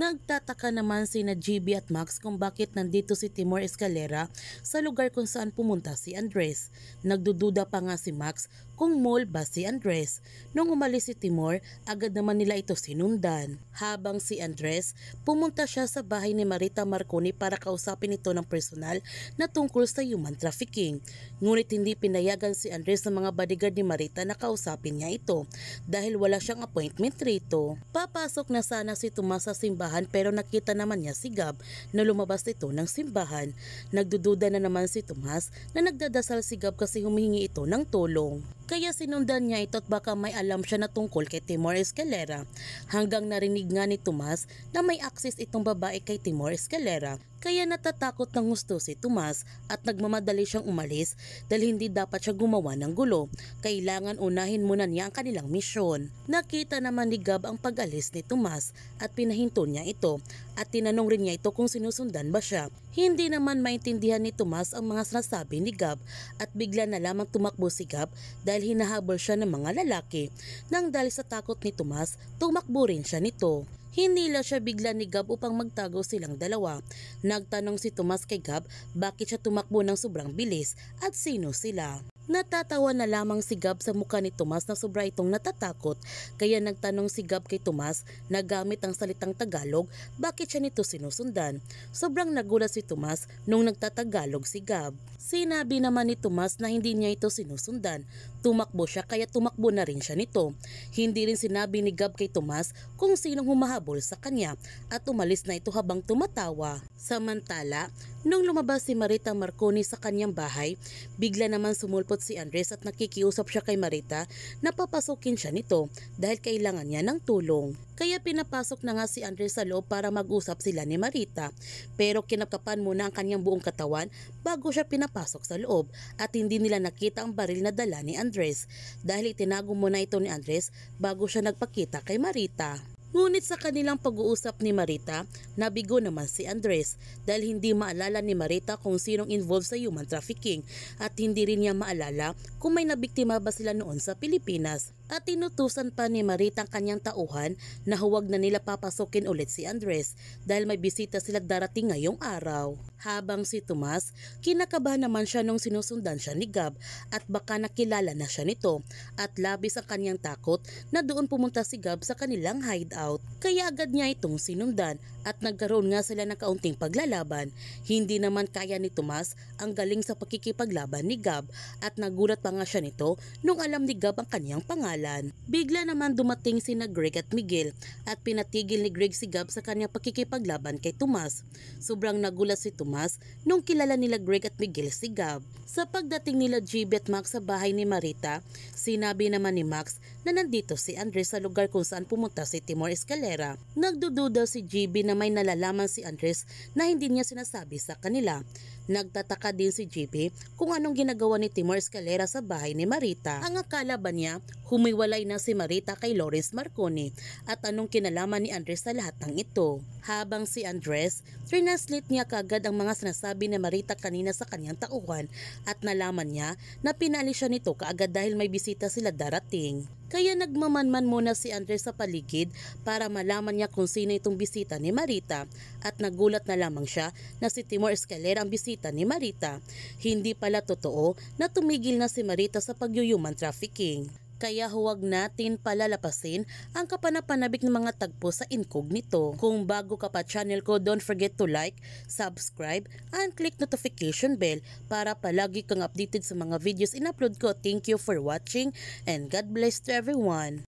Nagtataka naman sina GB at Max kung bakit nandito si Timur Escalera sa lugar kung saan pumunta si Andres. Nagdududa pa nga si Max kung mall ba si Andres. Nung umalis si Timur, agad naman nila ito sinundan. Habang si Andres, pumunta siya sa bahay ni Marita Marconi para kausapin ito ng personal na tungkol sa human trafficking. Ngunit hindi pinayagan si Andres ng mga bodyguard ni Marita na kausapin niya ito dahil wala siyang appointment rito. Papasok na sana si Tomas sa simbahan pero nakita naman niya si Gab na lumabas ito ng simbahan. Nagdududa na naman si Tomas na nagdadasal si Gab kasi humihingi ito ng tulong. Kaya sinundan niya ito at baka may alam siya na tungkol kay Timur Escalera. Hanggang narinig nga ni Tomas na may access itong babae kay Timur Escalera. Kaya natatakot ng gusto si Tomas at nagmamadali siyang umalis dahil hindi dapat siya gumawa ng gulo. Kailangan unahin muna niya ang kanilang misyon. Nakita naman ni Gab ang pag-alis ni Tomas at pinahinto niya ito at tinanong rin niya ito kung sinusundan ba siya. Hindi naman maintindihan ni Tomas ang mga sinasabi ni Gab at bigla na lamang tumakbo si Gab dahil hinahabol siya ng mga lalaki. Nang dahil sa takot ni Tomas, tumakbo rin siya nito. Hinila siya bigla ni Gab upang magtago silang dalawa. Nagtanong si Tomas kay Gab bakit siya tumakbo ng sobrang bilis at sino sila. Natatawa na lamang si Gab sa mukha ni Tomas na sobra itong natatakot kaya nagtanong si Gab kay Tomas na gamit ang salitang Tagalog bakit siya nito sinusundan. Sobrang nagulat si Tomas nung nagtatagalog si Gab. Sinabi naman ni Tomas na hindi niya ito sinusundan. Tumakbo siya kaya tumakbo na rin siya nito. Hindi rin sinabi ni Gab kay Tomas kung sinong humahabol sa kanya at umalis na ito habang tumatawa. Samantala, nung lumabas si Marita Marconi sa kanyang bahay, bigla naman sumulpot si Andres at nakikiusap siya kay Marita na papasukin siya nito dahil kailangan niya ng tulong. Kaya pinapasok na nga si Andres sa loob para mag-usap sila ni Marita. Pero kinakapan muna ang kanyang buong katawan bago siya pinapasok sa loob at hindi nila nakita ang baril na dala ni Andres dahil itinago muna ito ni Andres bago siya nagpakita kay Marita. Ngunit sa kanilang pag-uusap ni Marita, nabigo naman si Andres dahil hindi maalala ni Marita kung sinong involved sa human trafficking at hindi rin niya maalala kung may nabiktima ba sila noon sa Pilipinas. At tinutusan pa ni Marita ang kanyang tauhan na huwag na nila papasukin ulit si Andres dahil may bisita sila darating ngayong araw. Habang si Tomas, kinakabahan naman siya nung sinusundan siya ni Gab at baka nakilala na siya nito at labis ang kanyang takot na doon pumunta si Gab sa kanilang hideout. Kaya agad niya itong sinundan at nagkaroon nga sila ng kaunting paglalaban. Hindi naman kaya ni Tomas ang galing sa pakikipaglaban ni Gab at nagulat pa nga siya nito nung alam ni Gab ang kanyang pangalan. Bigla naman dumating sina Greg at Miguel at pinatigil ni Greg si Gab sa kanyang pakikipaglaban kay Tomas. Sobrang nagulat si Tomas nung kilala nila Greg at Miguel si Gab. Sa pagdating nila GB at Max sa bahay ni Marita, sinabi naman ni Max na nandito si Andres sa lugar kung saan pumunta si Timur Escalera. Nagdududa si GB na may nalalaman si Andres na hindi niya sinasabi sa kanila. Nagtataka din si GB kung anong ginagawa ni Timur Escalera sa bahay ni Marita. Ang akala ba niya humiwalay na si Marita kay Lawrence Marconi at anong kinalaman ni Andres sa lahat ng ito. Habang si Andres, translate niya kagad ang mga sinasabi ni Marita kanina sa kanyang tauhan at nalaman niya na pinalis siya nito kaagad dahil may bisita sila darating. Kaya nagmamanman muna si Andres sa paligid para malaman niya kung sino itong bisita ni Marita at nagulat na lamang siya na si Timur Escalera ang bisita ni Marita. Hindi pala totoo na tumigil na si Marita sa pag-human trafficking. Kaya huwag natin palalapasin ang kapanapanabik ng mga tagpo sa incognito. Kung bago ka pa channel ko, don't forget to like, subscribe, and click notification bell para palagi kang updated sa mga videos in-upload ko. Thank you for watching and God bless to everyone.